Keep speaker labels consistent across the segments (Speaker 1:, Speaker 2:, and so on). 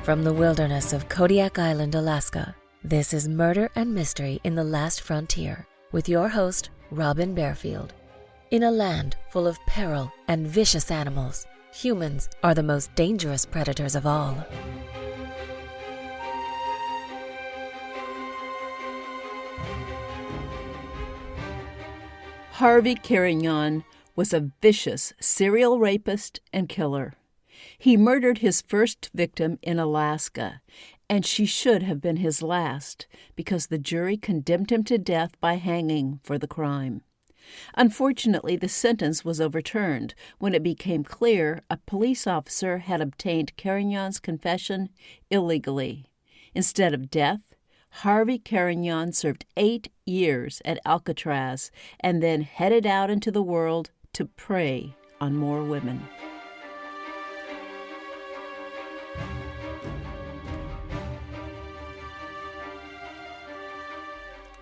Speaker 1: From the wilderness of Kodiak Island, Alaska, this is Murder and Mystery in the Last Frontier with your host, Robin Barefield. In a land full of peril and vicious animals, humans are the most dangerous predators of all.
Speaker 2: Harvey Carignan was a vicious serial rapist and killer. He murdered his first victim in Alaska, and she should have been his last because the jury condemned him to death by hanging for the crime. Unfortunately, the sentence was overturned when it became clear a police officer had obtained Carignan's confession illegally. Instead of death, Harvey Carignan served 8 years at Alcatraz and then headed out into the world to prey on more women.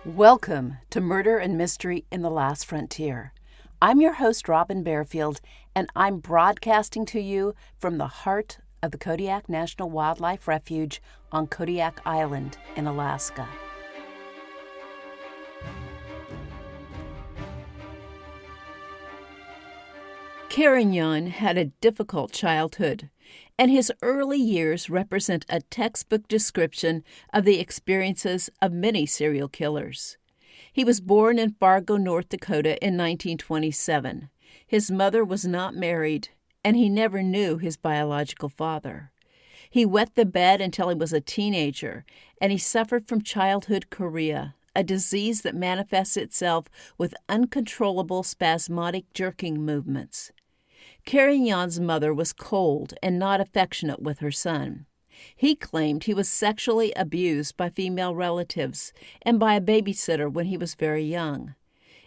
Speaker 2: Welcome to Murder and Mystery in the Last Frontier. I'm your host, Robin Barefield, and I'm broadcasting to you from the heart of the Kodiak National Wildlife Refuge on Kodiak Island in Alaska. Carignan had a difficult childhood, and his early years represent a textbook description of the experiences of many serial killers. He was born in Fargo, North Dakota in 1927. His mother was not married, and he never knew his biological father. He wet the bed until he was a teenager, and he suffered from childhood chorea, a disease that manifests itself with uncontrollable spasmodic jerking movements. Carignan's mother was cold and not affectionate with her son. He claimed he was sexually abused by female relatives and by a babysitter when he was very young.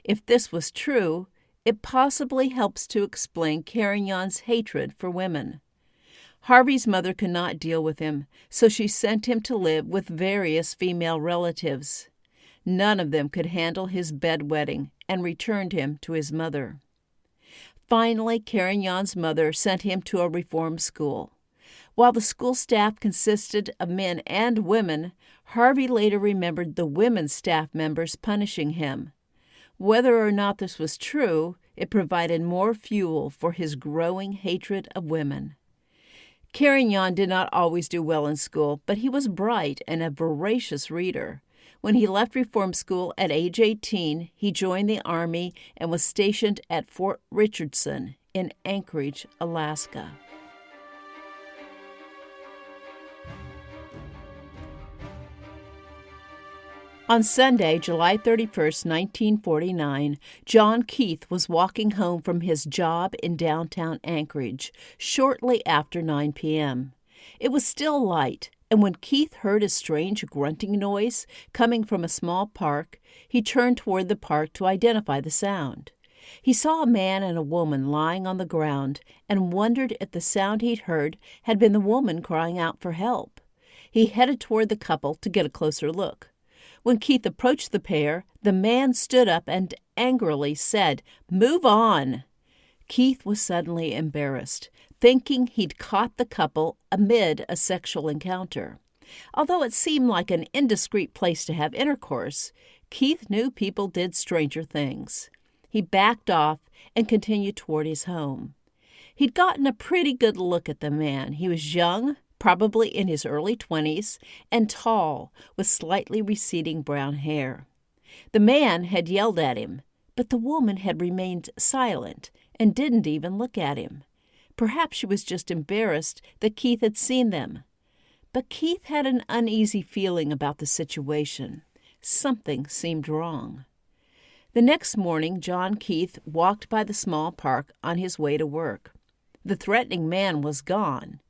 Speaker 2: If this was true, it possibly helps to explain Carignan's hatred for women. Harvey's mother could not deal with him, so she sent him to live with various female relatives. None of them could handle his bedwetting and returned him to his mother. Finally, Carignan's mother sent him to a reform school. While the school staff consisted of men and women, Harvey later remembered the women staff members punishing him. Whether or not this was true, it provided more fuel for his growing hatred of women. Carignan did not always do well in school, but he was bright and a voracious reader. When he left reform school at age 18, he joined the Army and was stationed at Fort Richardson in Anchorage, Alaska. On Sunday, July 31, 1949, John Keith was walking home from his job in downtown Anchorage shortly after 9 p.m. It was still light, and when Keith heard a strange grunting noise coming from a small park, he turned toward the park to identify the sound. He saw a man and a woman lying on the ground and wondered if the sound he'd heard had been the woman crying out for help. He headed toward the couple to get a closer look. When Keith approached the pair, the man stood up and angrily said, "Move on!" Keith was suddenly embarrassed, thinking he'd caught the couple amid a sexual encounter. Although it seemed like an indiscreet place to have intercourse, Keith knew people did stranger things. He backed off and continued toward his home. He'd gotten a pretty good look at the man. He was young, probably in his early 20s, and tall, with slightly receding brown hair. The man had yelled at him, but the woman had remained silent and didn't even look at him. Perhaps she was just embarrassed that Keith had seen them. But Keith had an uneasy feeling about the situation. Something seemed wrong. The next morning, John Keith walked by the small park on his way to work. The threatening man was gone,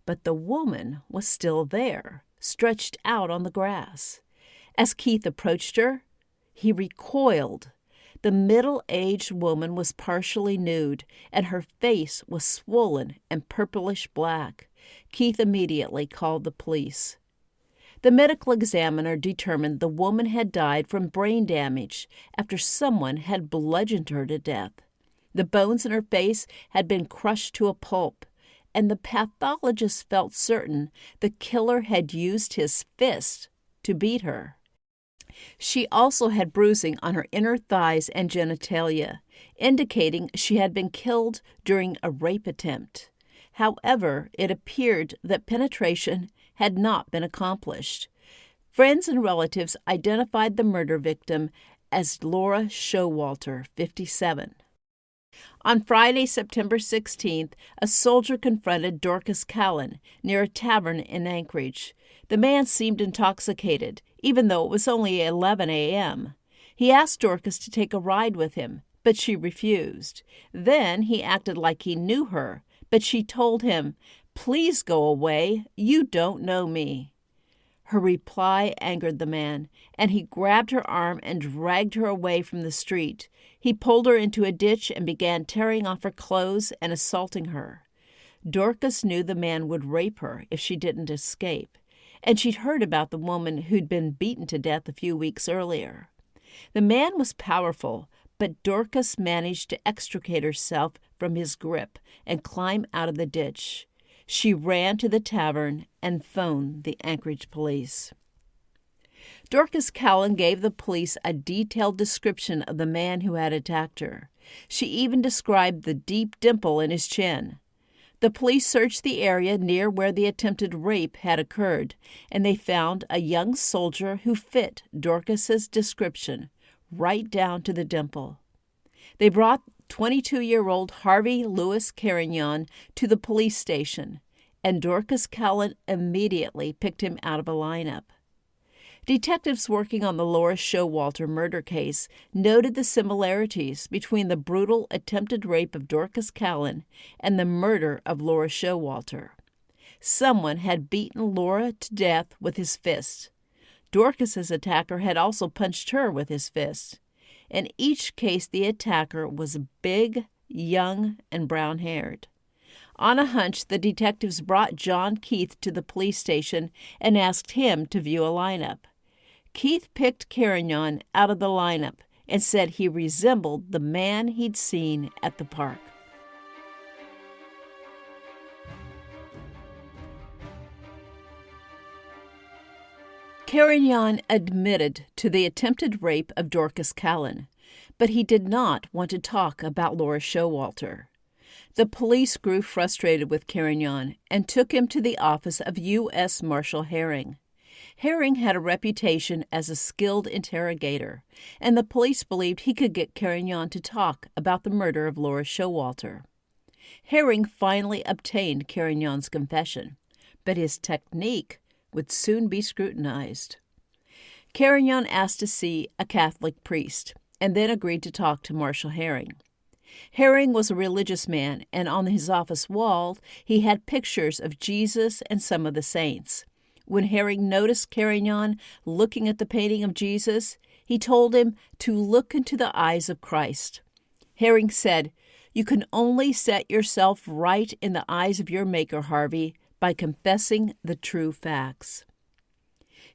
Speaker 2: but the woman was still there, stretched out on the grass. As Keith approached her, he recoiled. The middle-aged woman was partially nude, and her face was swollen and purplish black. Keith immediately called the police. The medical examiner determined the woman had died from brain damage after someone had bludgeoned her to death. The bones in her face had been crushed to a pulp, and the pathologist felt certain the killer had used his fist to beat her. She also had bruising on her inner thighs and genitalia, indicating she had been killed during a rape attempt. However, it appeared that penetration had not been accomplished. Friends and relatives identified the murder victim as Laura Showalter, 57. On Friday, September 16th, a soldier confronted Dorcas Callan near a tavern in Anchorage. The man seemed intoxicated, even though it was only 11 a.m. He asked Dorcas to take a ride with him, but she refused. Then he acted like he knew her, but she told him, "Please go away, you don't know me." Her reply angered the man, and he grabbed her arm and dragged her away from the street. He pulled her into a ditch and began tearing off her clothes and assaulting her. Dorcas knew the man would rape her if she didn't escape, and she'd heard about the woman who'd been beaten to death a few weeks earlier. The man was powerful, but Dorcas managed to extricate herself from his grip and climb out of the ditch. She ran to the tavern and phoned the Anchorage police. Dorcas Callan gave the police a detailed description of the man who had attacked her. She even described the deep dimple in his chin. The police searched the area near where the attempted rape had occurred, and they found a young soldier who fit Dorcas's description, right down to the dimple. They brought 22-year-old Harvey Louis Carignan to the police station, and Dorcas Callan immediately picked him out of a lineup. Detectives working on the Laura Showalter murder case noted the similarities between the brutal attempted rape of Dorcas Callan and the murder of Laura Showalter. Someone had beaten Laura to death with his fist. Dorcas's attacker had also punched her with his fist. In each case, the attacker was big, young, and brown-haired. On a hunch, the detectives brought John Keith to the police station and asked him to view a lineup. Keith picked Carignan out of the lineup and said he resembled the man he'd seen at the park. Carignan admitted to the attempted rape of Dorcas Callan, but he did not want to talk about Laura Showalter. The police grew frustrated with Carignan and took him to the office of U.S. Marshal Herring. Herring had a reputation as a skilled interrogator, and the police believed he could get Carignan to talk about the murder of Laura Showalter. Herring finally obtained Carignan's confession, but his technique would soon be scrutinized. Carignan asked to see a Catholic priest, and then agreed to talk to Marshal Herring. Herring was a religious man, and on his office wall he had pictures of Jesus and some of the saints. When Herring noticed Carignan looking at the painting of Jesus, he told him to look into the eyes of Christ. Herring said, "You can only set yourself right in the eyes of your Maker, Harvey, by confessing the true facts."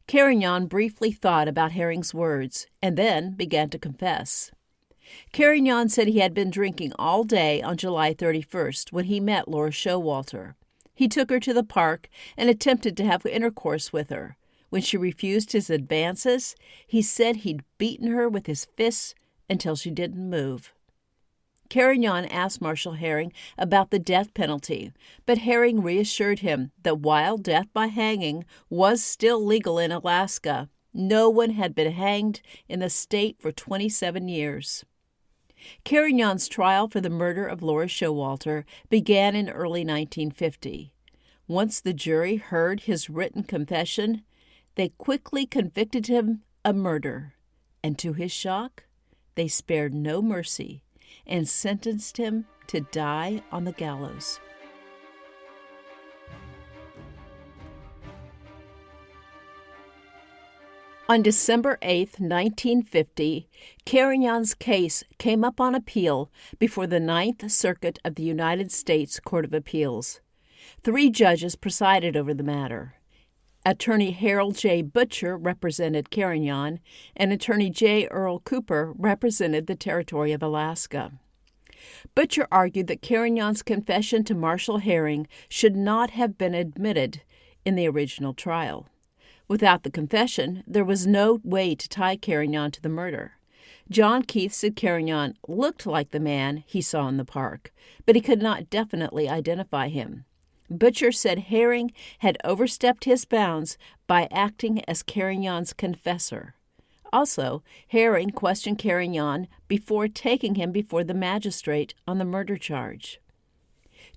Speaker 2: Carignan briefly thought about Herring's words and then began to confess. Carignan said he had been drinking all day on July 31st when he met Laura Showalter. He took her to the park and attempted to have intercourse with her. When she refused his advances, he said he'd beaten her with his fists until she didn't move. Carignan asked Marshal Herring about the death penalty, but Herring reassured him that while death by hanging was still legal in Alaska, no one had been hanged in the state for 27 years. Carignan's trial for the murder of Laura Showalter began in early 1950. Once the jury heard his written confession, they quickly convicted him of murder, and to his shock, they spared no mercy and sentenced him to die on the gallows. On December 8, 1950, Carignan's case came up on appeal before the Ninth Circuit of the United States Court of Appeals. 3 judges presided over the matter. Attorney Harold J. Butcher represented Carignan, and Attorney J. Earl Cooper represented the Territory of Alaska. Butcher argued that Carignan's confession to Marshal Herring should not have been admitted in the original trial. Without the confession, there was no way to tie Carignan to the murder. John Keith said Carignan looked like the man he saw in the park, but he could not definitely identify him. Butcher said Herring had overstepped his bounds by acting as Carignan's confessor. Also, Herring questioned Carignan before taking him before the magistrate on the murder charge.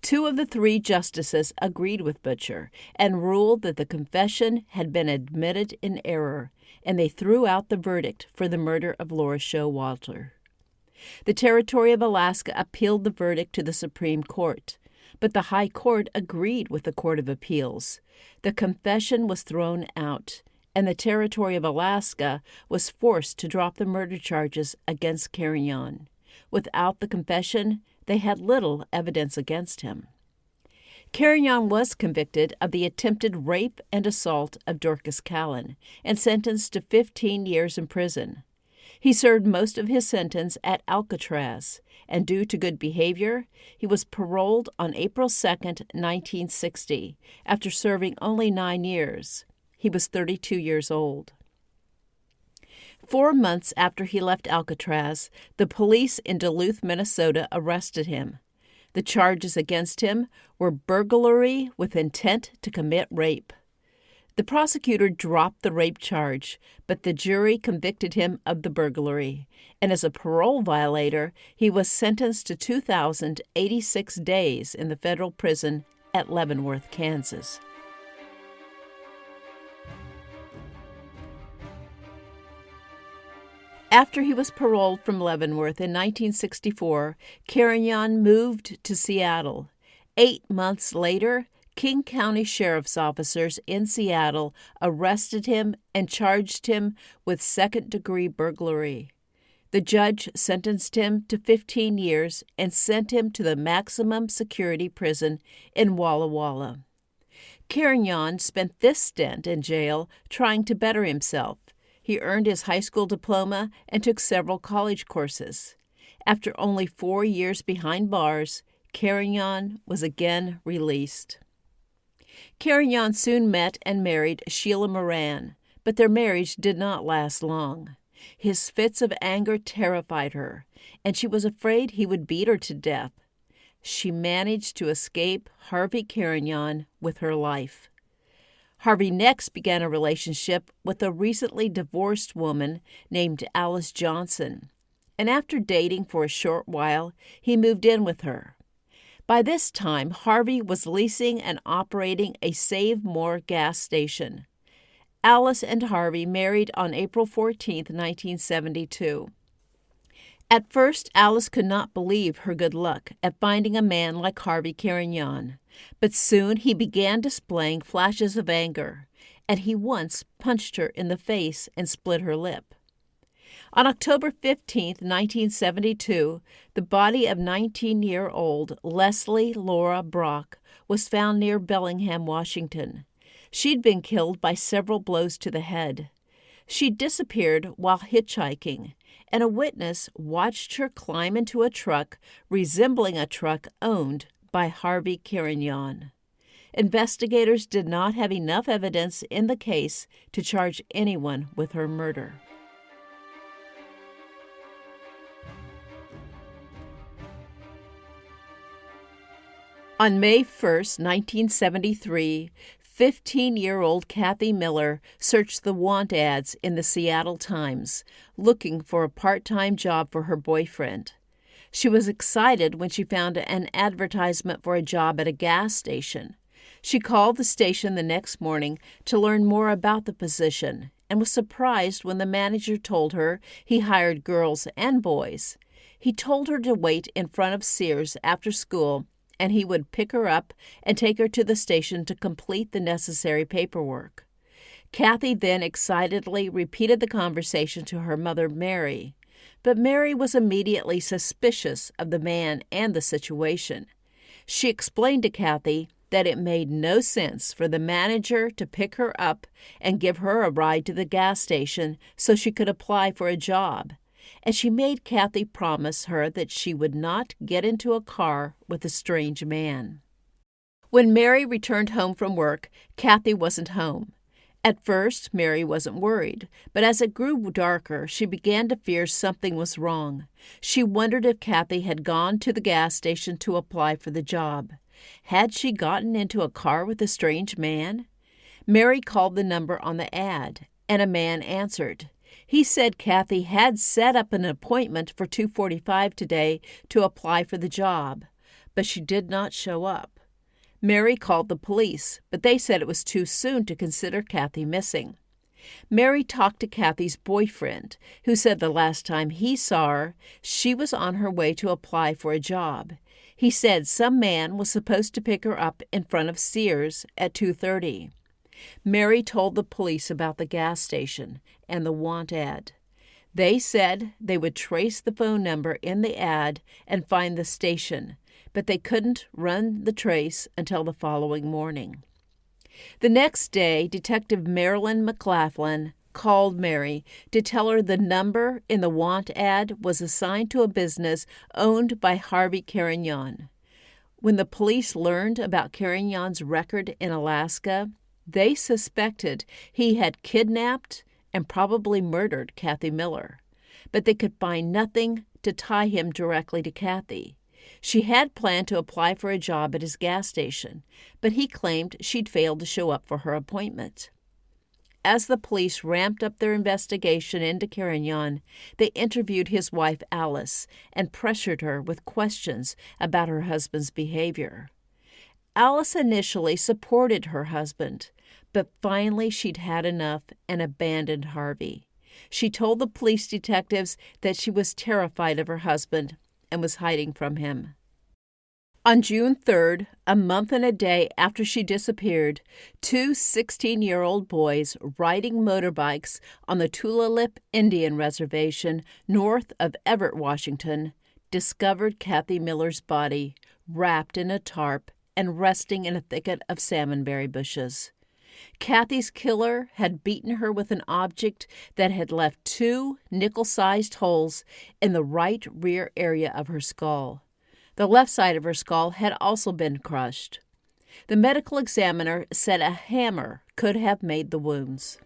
Speaker 2: 2 of the 3 justices agreed with Butcher and ruled that the confession had been admitted in error, and they threw out the verdict for the murder of Laura Showalter. The Territory of Alaska appealed the verdict to the Supreme Court, but the High Court agreed with the Court of Appeals. The confession was thrown out, and the Territory of Alaska was forced to drop the murder charges against Carignan. Without the confession, they had little evidence against him. Carignan was convicted of the attempted rape and assault of Dorcas Callan and sentenced to 15 years in prison. He served most of his sentence at Alcatraz, and due to good behavior, he was paroled on April 2, 1960, after serving only 9 years. He was 32 years old. 4 months after he left Alcatraz, the police in Duluth, Minnesota, arrested him. The charges against him were burglary with intent to commit rape. The prosecutor dropped the rape charge, but the jury convicted him of the burglary, and as a parole violator, he was sentenced to 2,086 days in the federal prison at Leavenworth, Kansas. After he was paroled from Leavenworth in 1964, Carignan moved to Seattle. 8 months later, King County Sheriff's officers in Seattle arrested him and charged him with second-degree burglary. The judge sentenced him to 15 years and sent him to the maximum security prison in Walla Walla. Carignan spent this stint in jail trying to better himself. He earned his high school diploma and took several college courses. After only 4 years behind bars, Carignan was again released. Carignan soon met and married Sheila Moran, but their marriage did not last long. His fits of anger terrified her, and she was afraid he would beat her to death. She managed to escape Harvey Carignan with her life. Harvey next began a relationship with a recently divorced woman named Alice Johnson, and after dating for a short while, he moved in with her. By this time, Harvey was leasing and operating a Save More gas station. Alice and Harvey married on April 14, 1972. At first, Alice could not believe her good luck at finding a man like Harvey Carignan, but soon he began displaying flashes of anger, and he once punched her in the face and split her lip. On October 15, 1972, the body of 19-year-old Leslie Laura Brock was found near Bellingham, Washington. She'd been killed by several blows to the head. She disappeared while hitchhiking, and a witness watched her climb into a truck resembling a truck owned by Harvey Carignan. Investigators did not have enough evidence in the case to charge anyone with her murder. On May 1, 1973, 15-year-old Kathy Miller searched the want ads in the Seattle Times, looking for a part-time job for her boyfriend. She was excited when she found an advertisement for a job at a gas station. She called the station the next morning to learn more about the position and was surprised when the manager told her he hired girls and boys. He told her to wait in front of Sears after school, and he would pick her up and take her to the station to complete the necessary paperwork. Kathy then excitedly repeated the conversation to her mother, Mary. But Mary was immediately suspicious of the man and the situation. She explained to Kathy that it made no sense for the manager to pick her up and give her a ride to the gas station so she could apply for a job. and she made Kathy promise her that she would not get into a car with a strange man. When Mary returned home from work, Kathy wasn't home. At first, Mary wasn't worried, but as it grew darker, she began to fear something was wrong. She wondered if Kathy had gone to the gas station to apply for the job. Had she gotten into a car with a strange man? Mary called the number on the ad, and a man answered. He said Kathy had set up an appointment for 2:45 today to apply for the job, but she did not show up. Mary called the police, but they said it was too soon to consider Kathy missing. Mary talked to Kathy's boyfriend, who said the last time he saw her, she was on her way to apply for a job. He said some man was supposed to pick her up in front of Sears at 2:30. Mary told the police about the gas station and the want ad. They said they would trace the phone number in the ad and find the station, but they couldn't run the trace until the following morning. The next day, Detective Marilyn McLaughlin called Mary to tell her the number in the want ad was assigned to a business owned by Harvey Carignan. When the police learned about Carignan's record in Alaska, they suspected he had kidnapped and probably murdered Kathy Miller, but they could find nothing to tie him directly to Kathy. She had planned to apply for a job at his gas station, but he claimed she'd failed to show up for her appointment. As the police ramped up their investigation into Carignan, they interviewed his wife Alice and pressured her with questions about her husband's behavior. Alice initially supported her husband, but finally she'd had enough and abandoned Harvey. She told the police detectives that she was terrified of her husband and was hiding from him. On June 3rd, a month and a day after she disappeared, two 16-year-old boys riding motorbikes on the Tulalip Indian Reservation north of Everett, Washington, discovered Kathy Miller's body wrapped in a tarp and resting in a thicket of salmonberry bushes. Kathy's killer had beaten her with an object that had left two nickel-sized holes in the right rear area of her skull. The left side of her skull had also been crushed. The medical examiner said a hammer could have made the wounds.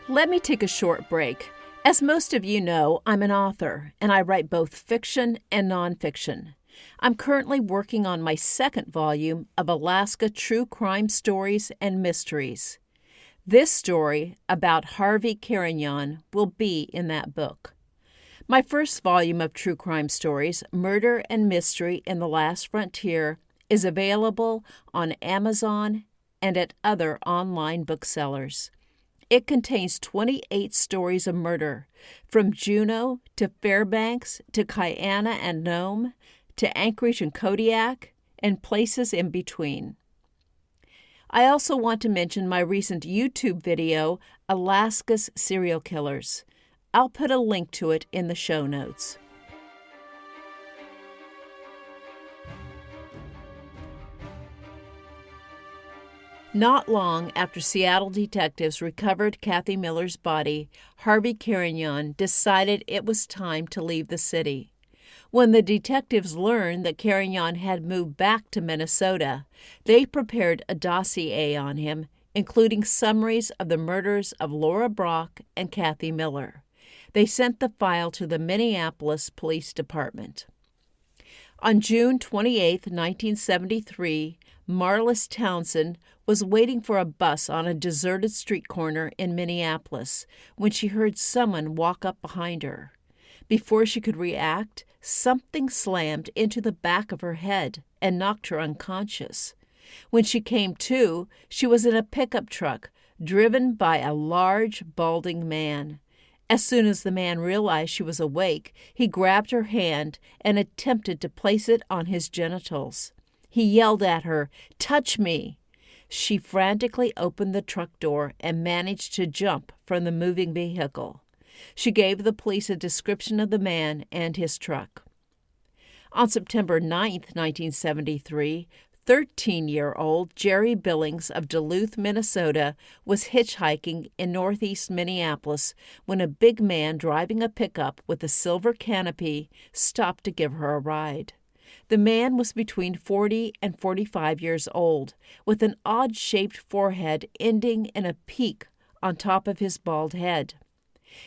Speaker 2: Let me take a short break. As most of you know, I'm an author, and I write both fiction and nonfiction. I'm currently working on my second volume of Alaska true crime stories and mysteries. This story about Harvey Carignan will be in that book. My first volume of true crime stories, Murder and Mystery in the Last Frontier, is available on Amazon and at other online booksellers. It contains 28 stories of murder, from Juneau to Fairbanks to Kayana and Nome to Anchorage and Kodiak and places in between. I also want to mention my recent YouTube video, Alaska's Serial Killers. I'll put a link to it in the show notes. Not long after Seattle detectives recovered Kathy Miller's body, Harvey Carignan decided it was time to leave the city. When the detectives learned that Carignan had moved back to Minnesota, they prepared a dossier on him, including summaries of the murders of Laura Brock and Kathy Miller. They sent the file to the Minneapolis Police Department. On June 28, 1973, Marlis Townsend was waiting for a bus on a deserted street corner in Minneapolis when she heard someone walk up behind her. Before she could react, something slammed into the back of her head and knocked her unconscious. When she came to, she was in a pickup truck driven by a large, balding man. As soon as the man realized she was awake, he grabbed her hand and attempted to place it on his genitals. He yelled at her, "Touch me!" She frantically opened the truck door and managed to jump from the moving vehicle. She gave the police a description of the man and his truck. On September 9, 1973, 13-year-old Jerry Billings of Duluth, Minnesota, was hitchhiking in northeast Minneapolis when a big man driving a pickup with a silver canopy stopped to give her a ride. The man was between 40 and 45 years old, with an odd-shaped forehead ending in a peak on top of his bald head.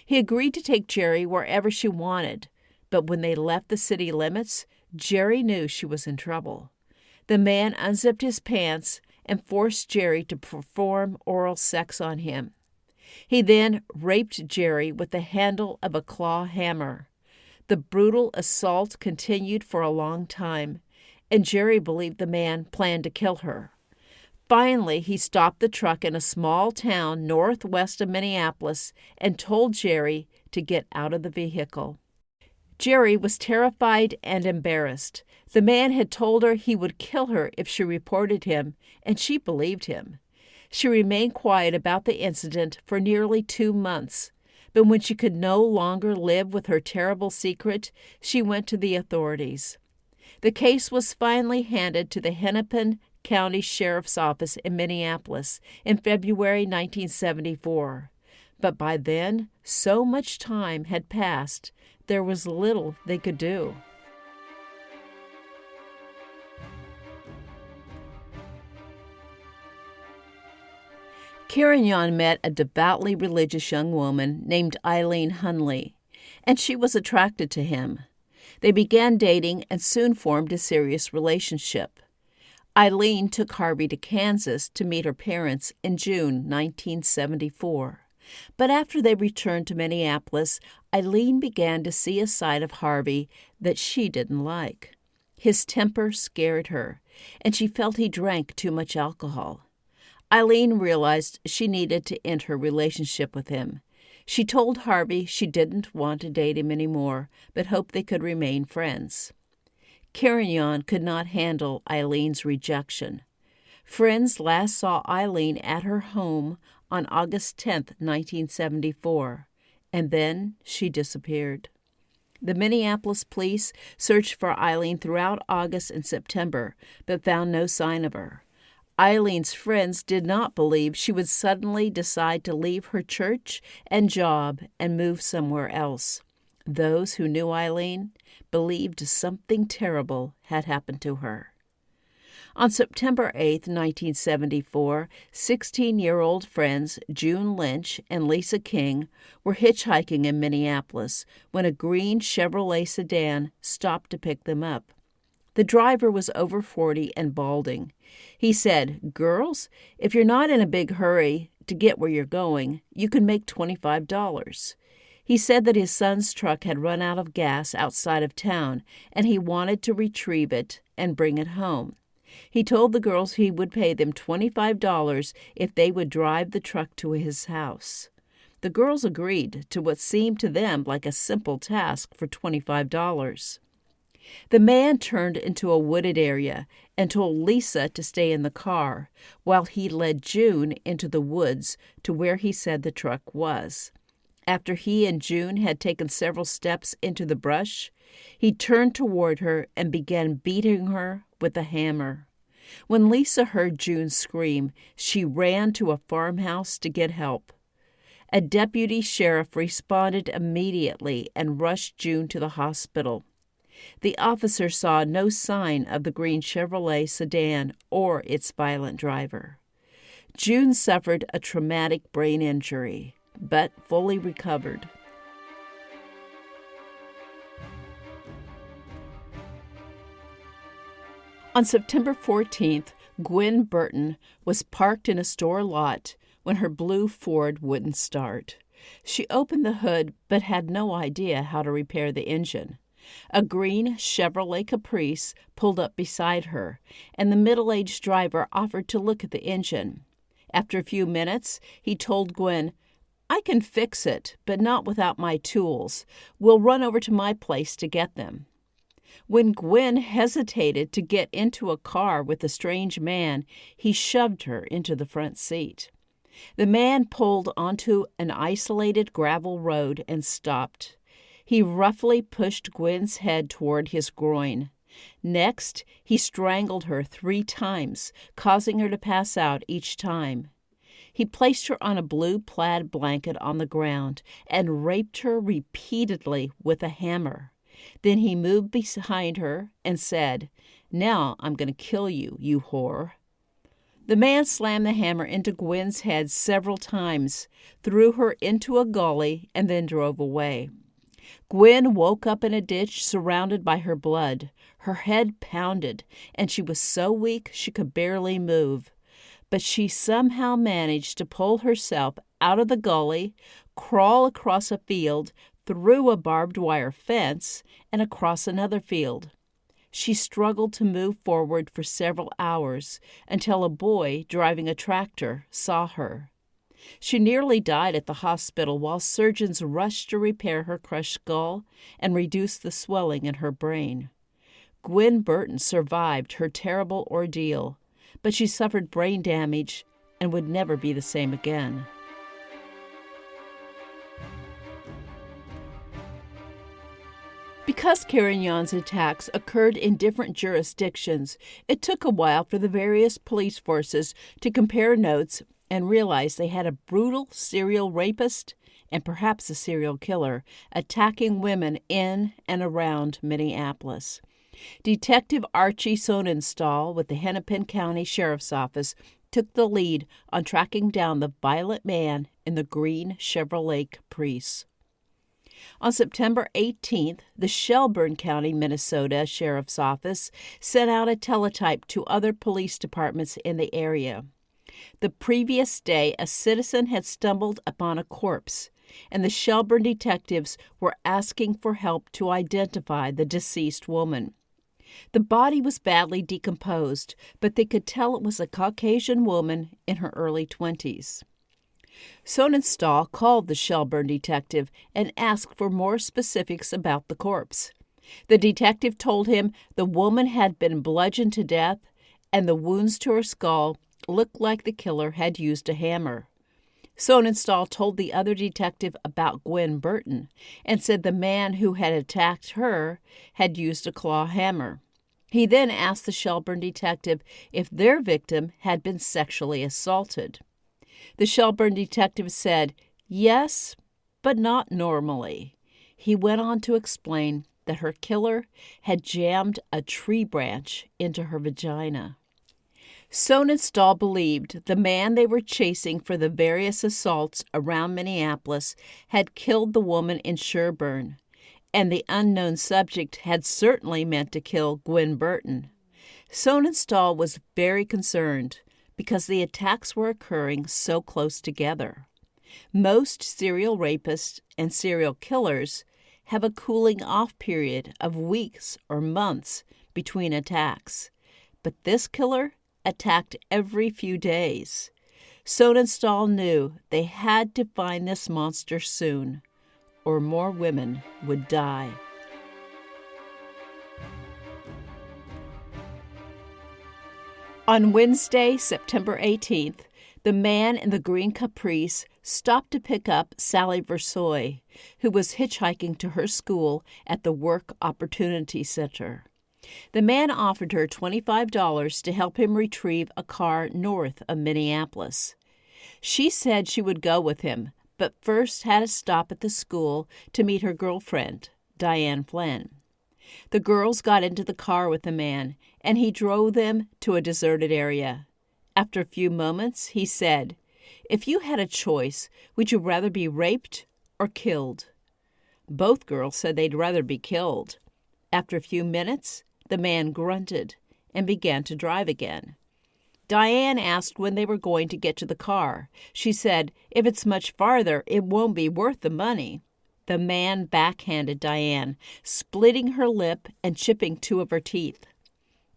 Speaker 2: He agreed to take Jerry wherever she wanted, but when they left the city limits, Jerry knew she was in trouble. The man unzipped his pants and forced Jerry to perform oral sex on him. He then raped Jerry with the handle of a claw hammer. The brutal assault continued for a long time, and Jerry believed the man planned to kill her. Finally, he stopped the truck in a small town northwest of Minneapolis and told Jerry to get out of the vehicle. Jerry was terrified and embarrassed. The man had told her he would kill her if she reported him, and she believed him. She remained quiet about the incident for nearly 2 months, but when she could no longer live with her terrible secret, she went to the authorities. The case was finally handed to the Hennepin County Sheriff's Office in Minneapolis in February 1974. But by then, so much time had passed, there was little they could do. Carignan met a devoutly religious young woman named Eileen Hunley, and she was attracted to him. They began dating and soon formed a serious relationship. Eileen took Harvey to Kansas to meet her parents in June 1974. But after they returned to Minneapolis, Eileen began to see a side of Harvey that she didn't like. His temper scared her, and she felt he drank too much alcohol. Eileen realized she needed to end her relationship with him. She told Harvey she didn't want to date him anymore, but hoped they could remain friends. Carignan could not handle Eileen's rejection. Friends last saw Eileen at her home on August 10, 1974, and then she disappeared. The Minneapolis police searched for Eileen throughout August and September, but found no sign of her. Eileen's friends did not believe she would suddenly decide to leave her church and job and move somewhere else. Those who knew Eileen believed something terrible had happened to her. On September 8, 1974, 16-year-old friends June Lynch and Lisa King were hitchhiking in Minneapolis when a green Chevrolet sedan stopped to pick them up. The driver was over 40 and balding. He said, "Girls, if you're not in a big hurry to get where you're going, you can make $25. He said that his son's truck had run out of gas outside of town, and he wanted to retrieve it and bring it home. He told the girls he would pay them $25 if they would drive the truck to his house. The girls agreed to what seemed to them like a simple task for $25. The man turned into a wooded area and told Lisa to stay in the car, while he led June into the woods to where he said the truck was. After he and June had taken several steps into the brush, he turned toward her and began beating her with a hammer. When Lisa heard June scream, she ran to a farmhouse to get help. A deputy sheriff responded immediately and rushed June to the hospital. The officer saw no sign of the green Chevrolet sedan or its violent driver. June suffered a traumatic brain injury, but fully recovered. On September 14th, Gwen Burton was parked in a store lot when her blue Ford wouldn't start. She opened the hood but had no idea how to repair the engine. A green Chevrolet Caprice pulled up beside her, and the middle-aged driver offered to look at the engine. After a few minutes, he told Gwen, "I can fix it, but not without my tools. We'll run over to my place to get them." When Gwen hesitated to get into a car with the strange man, he shoved her into the front seat. The man pulled onto an isolated gravel road and stopped. He roughly pushed Gwen's head toward his groin. Next, he strangled her 3 times, causing her to pass out each time. He placed her on a blue plaid blanket on the ground and raped her repeatedly with a hammer. Then he moved behind her and said, "Now I'm going to kill you, you whore." The man slammed the hammer into Gwen's head several times, threw her into a gully, and then drove away. Gwen woke up in a ditch surrounded by her blood. Her head pounded, and she was so weak she could barely move. But she somehow managed to pull herself out of the gully, crawl across a field, through a barbed wire fence, and across another field. She struggled to move forward for several hours until a boy driving a tractor saw her. She nearly died at the hospital while surgeons rushed to repair her crushed skull and reduce the swelling in her brain. Gwen Burton survived her terrible ordeal, but she suffered brain damage and would never be the same again. Because Carignan's attacks occurred in different jurisdictions, it took a while for the various police forces to compare notes and realize they had a brutal serial rapist and perhaps a serial killer attacking women in and around Minneapolis. Detective Archie Sonnenstahl with the Hennepin County Sheriff's Office took the lead on tracking down the violent man in the green Chevrolet Caprice. On September 18th, the Shelburne County, Minnesota Sheriff's Office sent out a teletype to other police departments in the area. The previous day, a citizen had stumbled upon a corpse, and the Shelburne detectives were asking for help to identify the deceased woman. The body was badly decomposed, but they could tell it was a Caucasian woman in her early 20s. Sonnenstahl called the Shelburne detective and asked for more specifics about the corpse. The detective told him the woman had been bludgeoned to death, and the wounds to her skull looked like the killer had used a hammer. Sonnenstahl told the other detective about Gwen Burton and said the man who had attacked her had used a claw hammer. He then asked the Shelburne detective if their victim had been sexually assaulted. The Shelburne detective said, "Yes, but not normally." He went on to explain that her killer had jammed a tree branch into her vagina. Sonnenstahl believed the man they were chasing for the various assaults around Minneapolis had killed the woman in Shelburne, and the unknown subject had certainly meant to kill Gwen Burton. Sonnenstahl was very concerned because the attacks were occurring so close together. Most serial rapists and serial killers have a cooling-off period of weeks or months between attacks, but this killer attacked every few days. Sonnenstahl knew they had to find this monster soon, or more women would die. On Wednesday, September 18th, the man in the green Caprice stopped to pick up Sally Versoy, who was hitchhiking to her school at the Work Opportunity Center. The man offered her $25 to help him retrieve a car north of Minneapolis. She said she would go with him, but first had to stop at the school to meet her girlfriend, Diane Flynn. The girls got into the car with the man, and he drove them to a deserted area. After a few moments, he said, "If you had a choice, would you rather be raped or killed?" Both girls said they'd rather be killed. After a few minutes, the man grunted and began to drive again. Diane asked when they were going to get to the car. She said, "If it's much farther, it won't be worth the money." The man backhanded Diane, splitting her lip and chipping 2 of her teeth.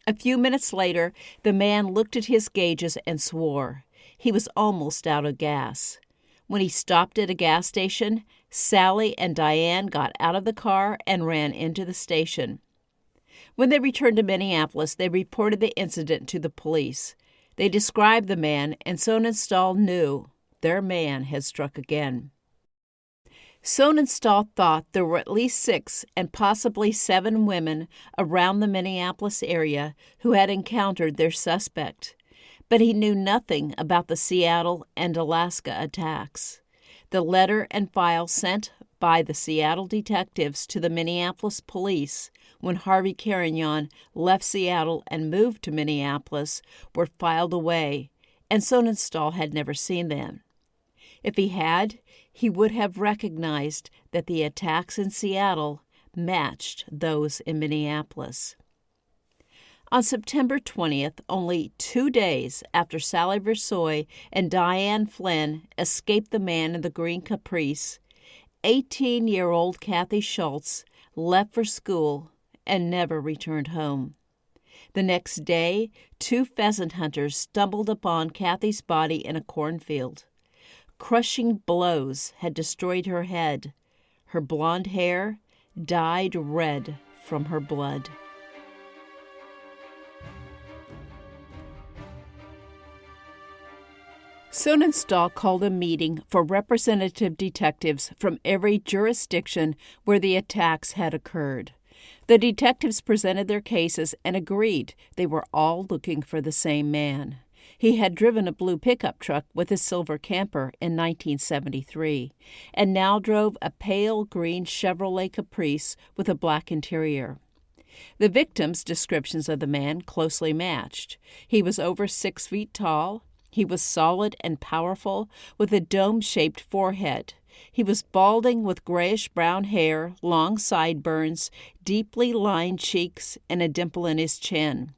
Speaker 2: A few minutes later, the man looked at his gauges and swore. He was almost out of gas. When he stopped at a gas station, Sally and Diane got out of the car and ran into the station. When they returned to Minneapolis, they reported the incident to the police. They described the man, and Sonnenstahl knew their man had struck again. Sonnenstahl thought there were at least 6 and possibly 7 women around the Minneapolis area who had encountered their suspect, but he knew nothing about the Seattle and Alaska attacks. The letter and file sent by the Seattle detectives to the Minneapolis police when Harvey Carignan left Seattle and moved to Minneapolis were filed away, and Sonnenstahl had never seen them. If he had, he would have recognized that the attacks in Seattle matched those in Minneapolis. On September 20th, only 2 days after Sally Versoy and Diane Flynn escaped the man in the green Caprice, 18-year-old Kathy Schultz left for school and never returned home. The next day, 2 pheasant hunters stumbled upon Kathy's body in a cornfield. Crushing blows had destroyed her head. Her blonde hair dyed red from her blood. Sonnenstahl called a meeting for representative detectives from every jurisdiction where the attacks had occurred. The detectives presented their cases and agreed they were all looking for the same man. He had driven a blue pickup truck with a silver camper in 1973 and now drove a pale green Chevrolet Caprice with a black interior. The victims' descriptions of the man closely matched. He was over 6 feet tall. He was solid and powerful, with a dome-shaped forehead. He was balding with grayish-brown hair, long sideburns, deeply lined cheeks, and a dimple in his chin.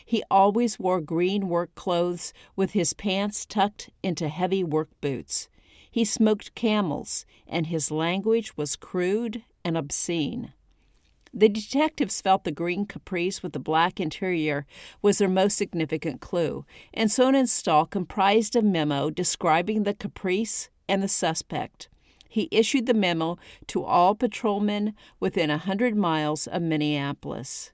Speaker 2: He always wore green work clothes with his pants tucked into heavy work boots. He smoked Camels, and his language was crude and obscene. The detectives felt the green Caprice with the black interior was their most significant clue, and Sonnenstahl comprised a memo describing the Caprice and the suspect. He issued the memo to all patrolmen within 100 miles of Minneapolis.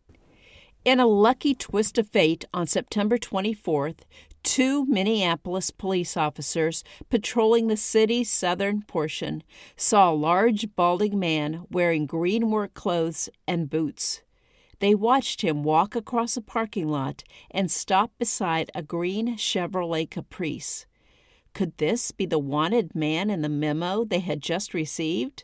Speaker 2: In a lucky twist of fate, on September 24th, 2 Minneapolis police officers patrolling the city's southern portion saw a large, balding man wearing green work clothes and boots. They watched him walk across a parking lot and stop beside a green Chevrolet Caprice. Could this be the wanted man in the memo they had just received?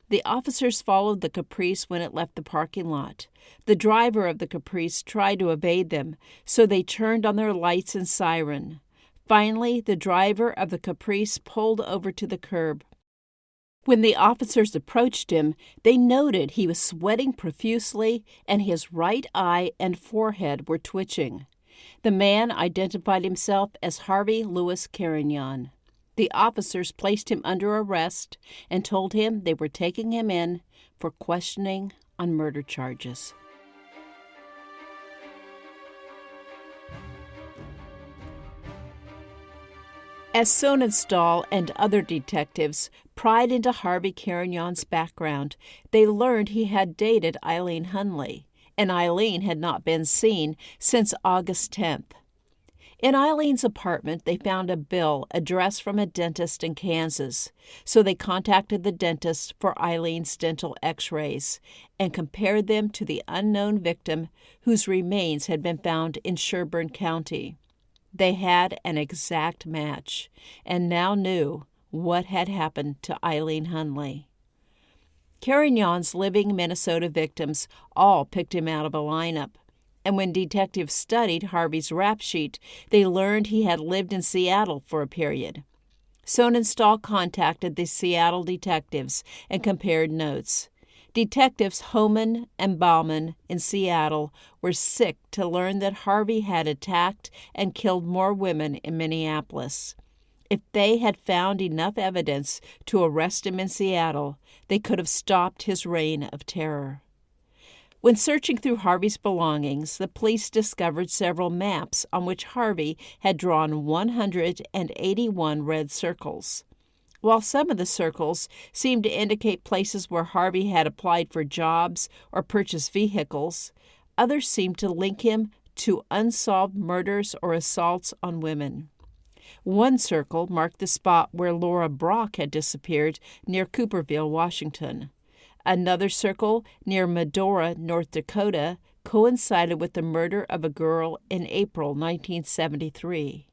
Speaker 2: The officers followed the Caprice when it left the parking lot. The driver of the Caprice tried to evade them, so they turned on their lights and siren. Finally, the driver of the Caprice pulled over to the curb. When the officers approached him, they noted he was sweating profusely and his right eye and forehead were twitching. The man identified himself as Harvey Louis Carignan. The officers placed him under arrest and told him they were taking him in for questioning on murder charges. As Sonnenstahl and other detectives pried into Harvey Carignan's background, they learned he had dated Eileen Hunley, and Eileen had not been seen since August 10th. In Eileen's apartment, they found a bill addressed from a dentist in Kansas, so they contacted the dentist for Eileen's dental x-rays and compared them to the unknown victim whose remains had been found in Sherburne County. They had an exact match and now knew what had happened to Eileen Hunley. Carignan's living Minnesota victims all picked him out of a lineup. And when detectives studied Harvey's rap sheet, they learned he had lived in Seattle for a period. Sonnenstahl contacted the Seattle detectives and compared notes. Detectives Homan and Bauman in Seattle were sick to learn that Harvey had attacked and killed more women in Minneapolis. If they had found enough evidence to arrest him in Seattle, they could have stopped his reign of terror. When searching through Harvey's belongings, the police discovered several maps on which Harvey had drawn 181 red circles. While some of the circles seemed to indicate places where Harvey had applied for jobs or purchased vehicles, others seemed to link him to unsolved murders or assaults on women. One circle marked the spot where Laura Brock had disappeared near Cooperville, Washington. Another circle near Medora, North Dakota, coincided with the murder of a girl in April 1973.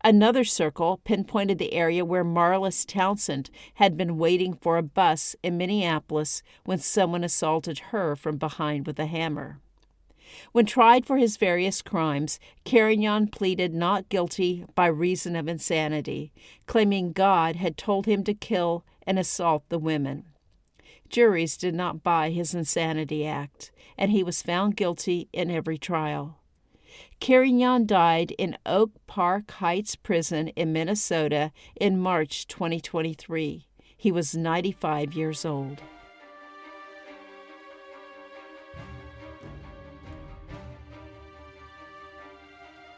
Speaker 2: Another circle pinpointed the area where Marlis Townsend had been waiting for a bus in Minneapolis when someone assaulted her from behind with a hammer. When tried for his various crimes, Carignan pleaded not guilty by reason of insanity, claiming God had told him to kill and assault the women. Juries did not buy his insanity act, and he was found guilty in every trial. Carignan died in Oak Park Heights Prison in Minnesota in March 2023. He was 95 years old.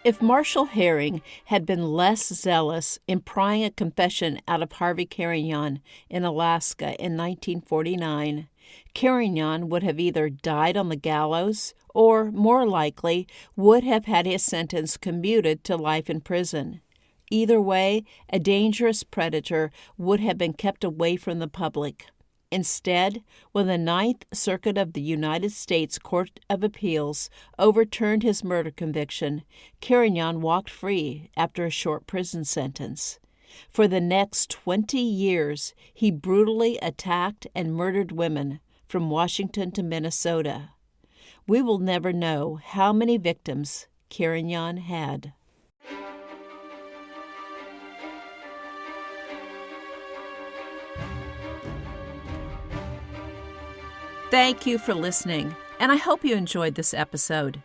Speaker 2: If Marshall Herring had been less zealous in prying a confession out of Harvey Carignan in Alaska in 1949, Carignan would have either died on the gallows or, more likely, would have had his sentence commuted to life in prison. Either way, a dangerous predator would have been kept away from the public. Instead, when the Ninth Circuit of the United States Court of Appeals overturned his murder conviction, Carignan walked free after a short prison sentence. For the next 20 years, he brutally attacked and murdered women from Washington to Minnesota. We will never know how many victims Carignan had. Thank you for listening, and I hope you enjoyed this episode.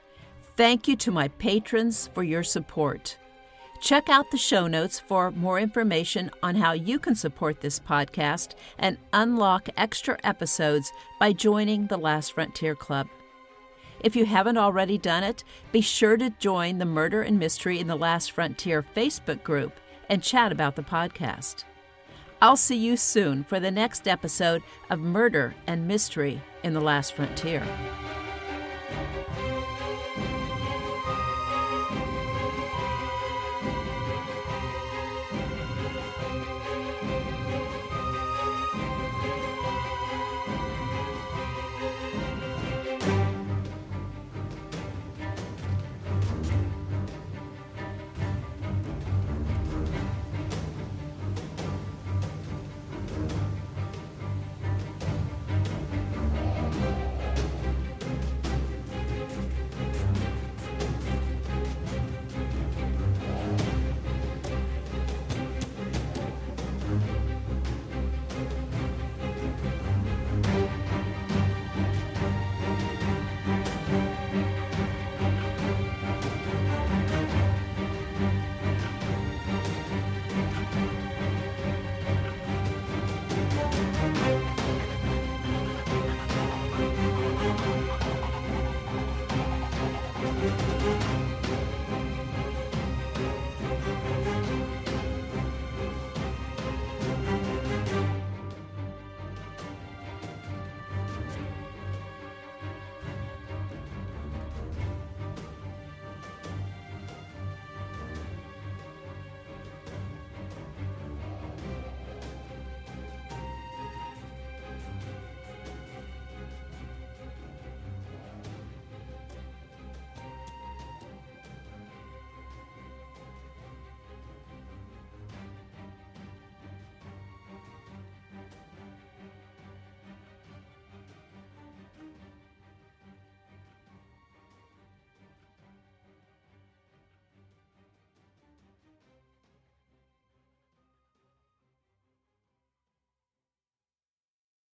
Speaker 2: Thank you to my patrons for your support. Check out the show notes for more information on how you can support this podcast and unlock extra episodes by joining the Last Frontier Club. If you haven't already done it, be sure to join the Murder and Mystery in the Last Frontier Facebook group and chat about the podcast. I'll see you soon for the next episode of Murder and Mystery in the Last Frontier.